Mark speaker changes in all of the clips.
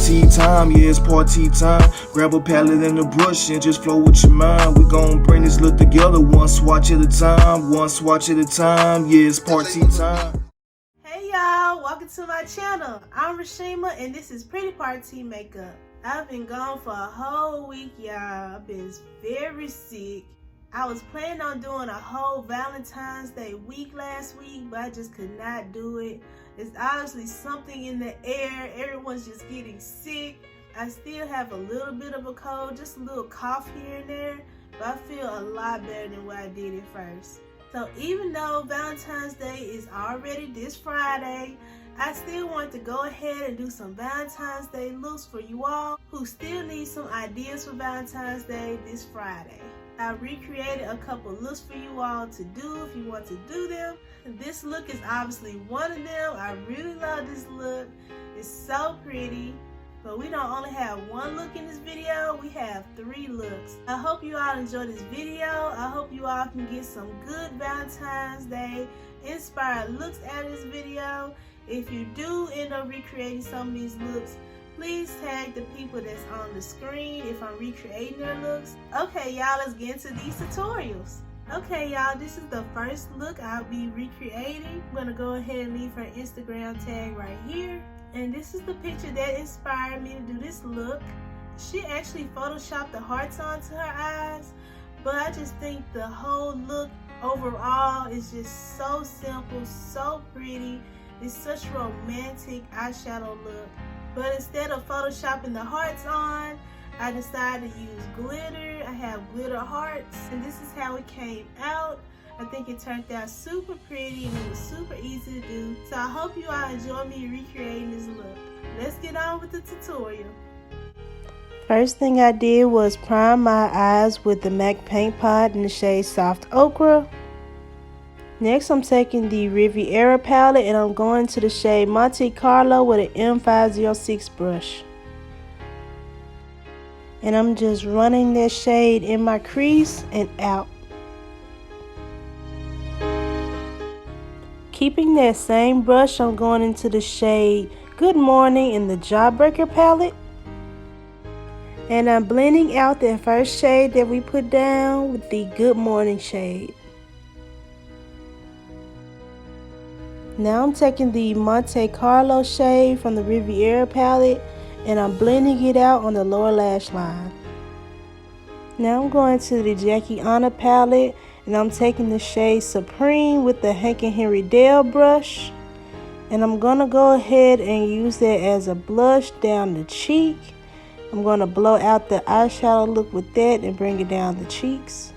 Speaker 1: party time, yeah, it's party time. Grab a palette and a brush and just flow with your mind. We gon' bring this look together one swatch at a time, one swatch at a time, yeah, it's party time.
Speaker 2: Hey y'all, welcome to my channel. I'm Rashima and this is PrettyPartee Makeup. I've been gone for a whole week, y'all. I've been very sick. I was planning on doing a whole Valentine's Day week last week, but I just could not do it. It's obviously something in the air. Everyone's just getting sick. I still have a little bit of a cold, just a little cough here and there, but I feel a lot better than what I did at first. So even though Valentine's Day is already this Friday, I still want to go ahead and do some Valentine's Day looks for you all who still need some ideas for Valentine's Day this Friday. I recreated a couple looks for you all to do if you want to do them. And this look is obviously one of them. I really love this look. It's so pretty. But we don't only have one look in this video, we have 3 looks. I hope you all enjoy this video. I hope you all can get some good Valentine's Day inspired looks out of this video. If you do end up recreating some of these looks, please tag the people that's on the screen if I'm recreating their looks. Okay y'all, let's get into these tutorials. Okay y'all, this is the first look I'll be recreating. I'm gonna go ahead and leave her Instagram tag right here. And this is the picture that inspired me to do this look. She actually photoshopped the hearts onto her eyes, but I just think the whole look overall is just so simple, so pretty. It's such a romantic eyeshadow look. But instead of photoshopping the hearts on, I decided to use glitter. I have glitter hearts, and this is how it came out. I think it turned out super pretty and it was super easy to do. So I hope you all enjoy me recreating this look. Let's get on with the tutorial. First thing I did was prime my eyes with the MAC paint pot in the shade Soft Ochre. Next I'm taking the Riviera palette and I'm going to the shade Monte Carlo with an M506 brush. And I'm just running that shade in my crease and out. Keeping that same brush, I'm going into the shade Good Morning in the Jawbreaker palette. And I'm blending out that first shade that we put down with the Good Morning shade. Now I'm taking the Monte Carlo shade from the Riviera palette and I'm blending it out on the lower lash line. Now I'm going to the Jackie Aina palette and I'm taking the shade Supreme with the Hank and Henry Dale brush. And I'm going to go ahead and use that as a blush down the cheek. I'm going to blow out the eyeshadow look with that and bring it down the cheeks.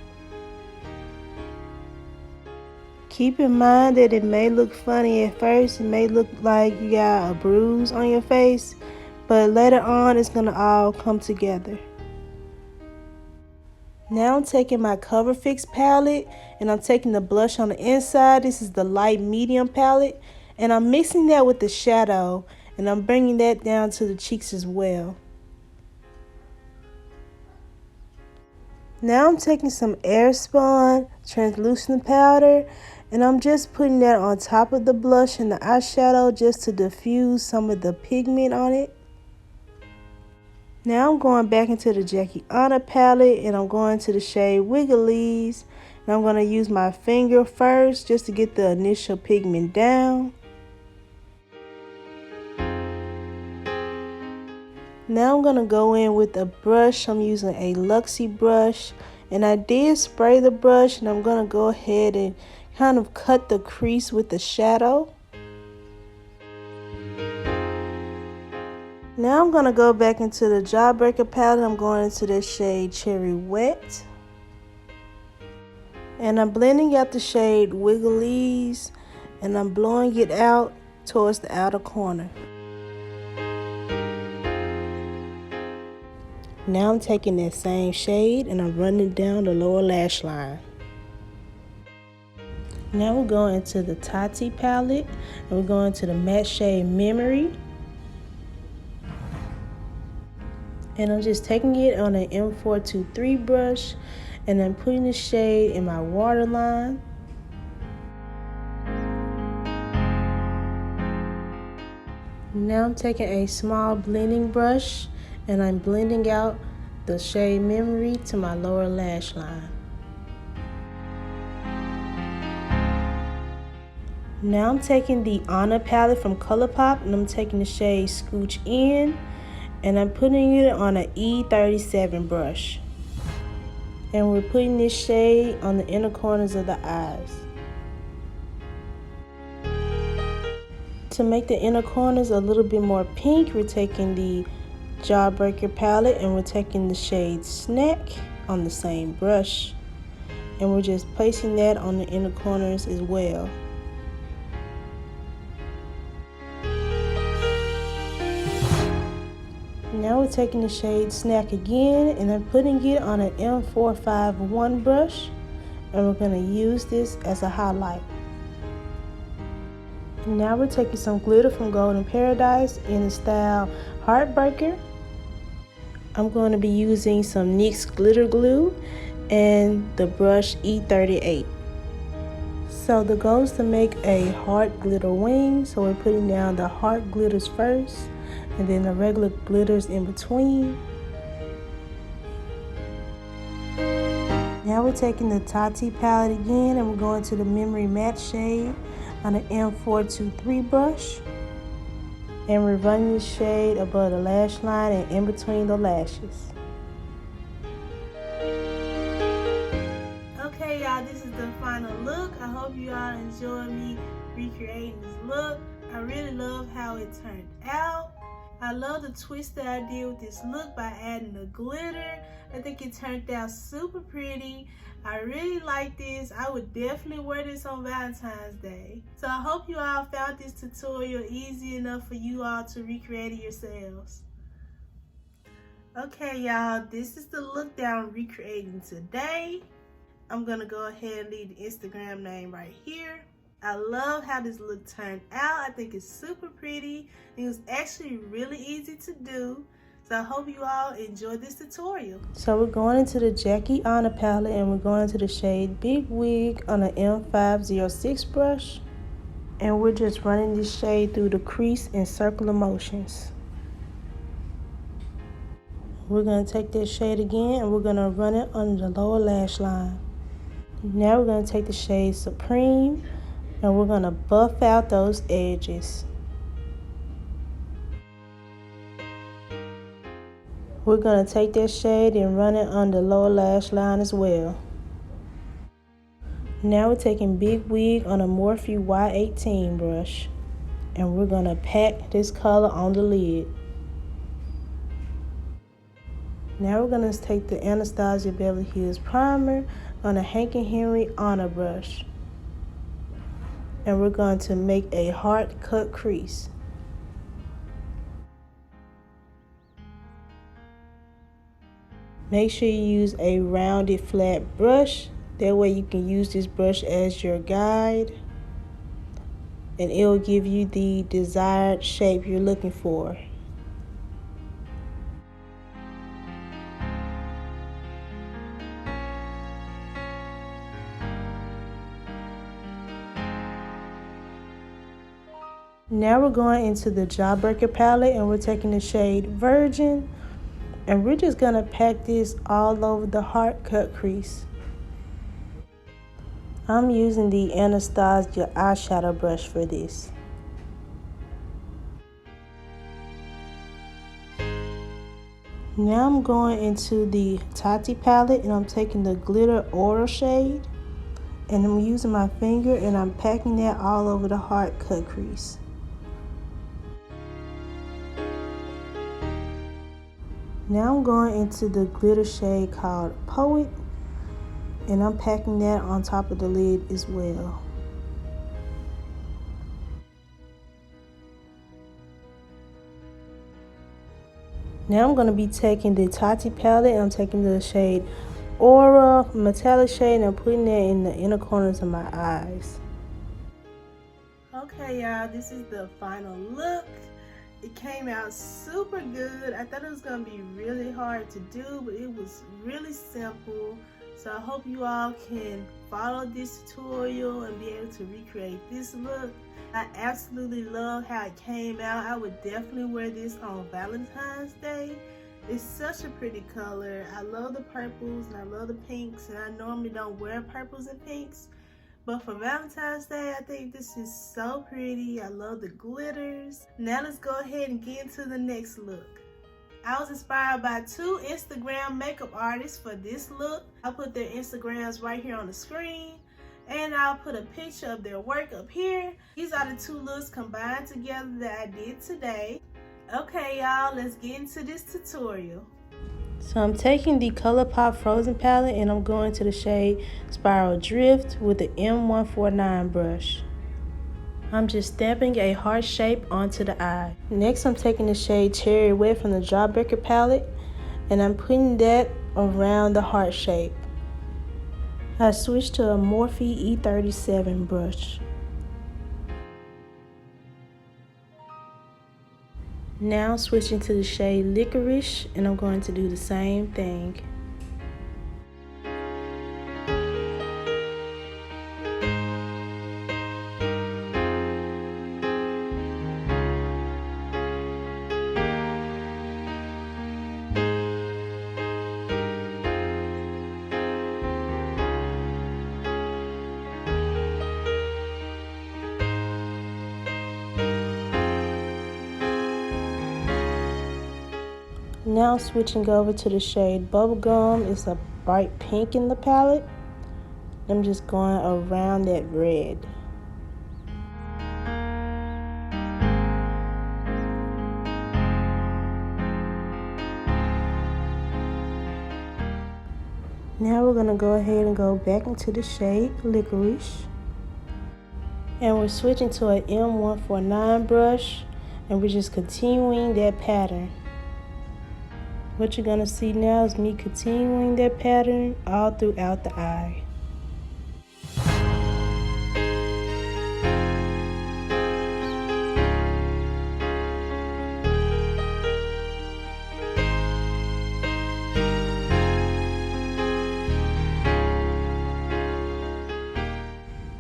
Speaker 2: Keep in mind that it may look funny at first. It may look like you got a bruise on your face, but later on it's going to all come together. Now I'm taking my Cover Fix palette and I'm taking the blush on the inside. This is the light medium palette and I'm mixing that with the shadow and I'm bringing that down to the cheeks as well. Now I'm taking some Airspun translucent powder and I'm just putting that on top of the blush and the eyeshadow just to diffuse some of the pigment on it. Now I'm going back into the Jackie Aina palette and I'm going to the shade Wigglies. And I'm going to use my finger first just to get the initial pigment down. Now I'm going to go in with a brush. I'm using a Luxie brush. And I did spray the brush and I'm going to go ahead and kind of cut the crease with the shadow. Now I'm going to go back into the Jawbreaker palette. I'm going into the shade Cherry Wet. And I'm blending out the shade Wigglies and I'm blowing it out towards the outer corner. Now I'm taking that same shade and I'm running down the lower lash line. Now we're going into the Tati palette and we're going to the matte shade Memory. And I'm just taking it on an M423 brush and I'm putting the shade in my waterline. Now I'm taking a small blending brush and I'm blending out the shade Memory to my lower lash line. Now I'm taking the Honor palette from ColourPop and I'm taking the shade Scooch In and I'm putting it on an E37 brush. And we're putting this shade on the inner corners of the eyes. To make the inner corners a little bit more pink, we're taking the Jawbreaker palette and we're taking the shade Snack on the same brush. And we're just placing that on the inner corners as well. Now we're taking the shade Snack again and I'm putting it on an M451 brush and we're going to use this as a highlight. Now we're taking some glitter from Golden Paradise in the style Heartbreaker. I'm going to be using some NYX glitter glue and the brush E38. So the goal is to make a heart glitter wing, so we're putting down the heart glitters first and then the regular glitters in between. Now we're taking the Tati palette again and we're going to the Memory Matte shade on an M423 brush. And we're running this shade above the lash line and in between the lashes. Okay y'all, this is the final look. I hope you all enjoyed me recreating this look. I really love how it turned out. I love the twist that I did with this look by adding the glitter. I think it turned out super pretty. I really like this. I would definitely wear this on Valentine's Day. So I hope you all found this tutorial easy enough for you all to recreate it yourselves. Okay y'all, this is the look that I'm recreating today. I'm gonna go ahead and leave the Instagram name right here. I love how this look turned out. I think it's super pretty. It was actually really easy to do. So I hope you all enjoyed this tutorial. So we're going into the Jackie Honor palette and we're going into the shade Big Wig on an M506 brush. And we're just running this shade through the crease in circular motions. We're going to take this shade again and we're going to run it under the lower lash line. Now we're going to take the shade Supreme and we're going to buff out those edges. We're going to take that shade and run it on the lower lash line as well. Now we're taking Big Wig on a Morphe Y18 brush and we're going to pack this color on the lid. Now we're going to take the Anastasia Beverly Hills primer on a Hank & Henry Honor brush. And we're going to make a heart cut crease. Make sure you use a rounded flat brush. That way you can use this brush as your guide. And it will give you the desired shape you're looking for. Now we're going into the Jawbreaker palette and we're taking the shade Virgin and we're just going to pack this all over the heart cut crease. I'm using the Anastasia eyeshadow brush for this. Now I'm going into the Tati palette and I'm taking the Glitter Aura shade and I'm using my finger and I'm packing that all over the heart cut crease. Now I'm going into the glitter shade called Poet and I'm packing that on top of the lid as well. Now I'm going to be taking the Tati palette and I'm taking the shade Aura metallic shade and I'm putting that in the inner corners of my eyes. Okay y'all, this is the final look. It came out super good. I thought it was going to be really hard to do, but it was really simple. So I hope you all can follow this tutorial and be able to recreate this look. I absolutely love how it came out. I would definitely wear this on Valentine's Day. It's such a pretty color. I love the purples and I love the pinks, and I normally don't wear purples and pinks, but for Valentine's Day I think this is so pretty. I love the glitters. Now let's go ahead and get into the next look. I was inspired by 2 Instagram makeup artists for this look. I'll put their Instagrams right here on the screen, and I'll put a picture of their work up here. These are the 2 looks combined together that I did today. Okay y'all, let's get into this tutorial. So I'm taking the ColourPop Frozen palette and I'm going to the shade Spiral Drift with the M149 brush. I'm just stamping a heart shape onto the eye. Next I'm taking the shade Cherry Wet from the Jawbreaker palette and I'm putting that around the heart shape. I switched to a Morphe E37 brush. Now switching to the shade Licorice, and I'm going to do the same thing. Now switching over to the shade Bubblegum. It's a bright pink in the palette. I'm just going around that red. Now we're going to go ahead and go back into the shade Licorice. And we're switching to an M149 brush, and we're just continuing that pattern. What you're going to see now is me continuing that pattern all throughout the eye.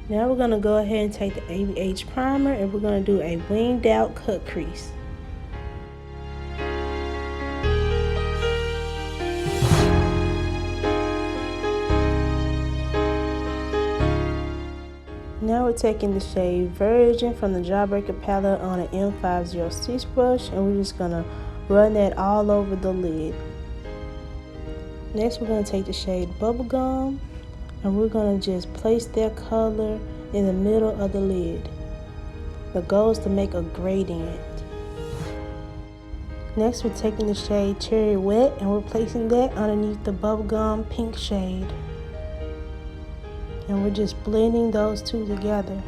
Speaker 2: Now we're going to go ahead and take the ABH primer and we're going to do a winged out cut crease. Now we're taking the shade Virgin from the Jawbreaker palette on an M506 brush, and we're just going to run that all over the lid. Next we're going to take the shade Bubblegum, and we're going to just place that color in the middle of the lid. The goal is to make a gradient. Next we're taking the shade Cherry Wet, and we're placing that underneath the Bubblegum pink shade. And we're just blending those 2 together.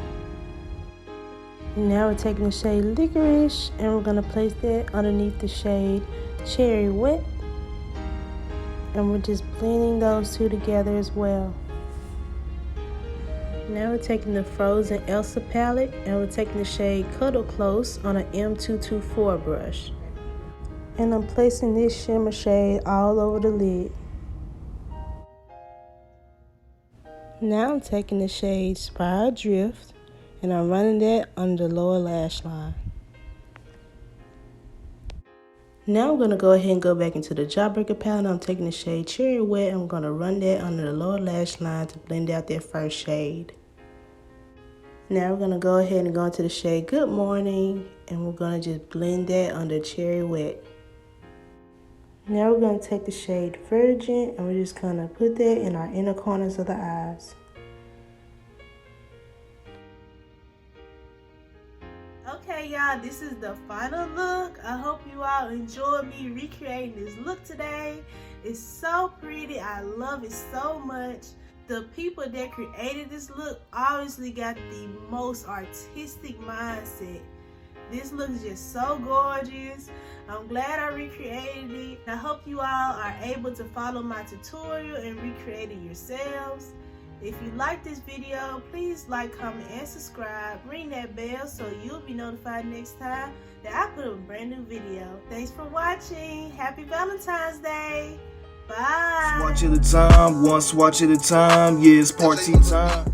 Speaker 2: Now we're taking the shade Licorice, and we're going to place that underneath the shade Cherry Wet. And we're just blending those 2 together as well. Now we're taking the Frozen Elsa palette, and we're taking the shade Cuddle Close on an M224 brush. And I'm placing this shimmer shade all over the lid. Now I'm taking the shade Spiral Drift, and I'm running that under the lower lash line. Now I'm going to go ahead and go back into the Jawbreaker palette. I'm taking the shade Cherry Wet. I'm going to run that under the lower lash line to blend out that first shade. Now we're going to go ahead and go into the shade Good Morning, and we're going to just blend that under Cherry Wet. Now we're going to take the shade Virgin, and we're just going to put that in our inner corners of the eyes. Okay y'all, this is the final look. I hope you all enjoyed me recreating this look today. It's so pretty. I love it so much. The people that created this look obviously got the most artistic mindset. This looks just so gorgeous. I'm glad I recreated it. I hope you all are able to follow my tutorial and recreate it yourselves. If you like this video, please like, comment, and subscribe. Ring that bell so you'll be notified next time that I put up a brand new video. Thanks for watching. Happy Valentine's Day. Bye.
Speaker 1: Swatch at a time, one swatch at a time, yeah, it's party time.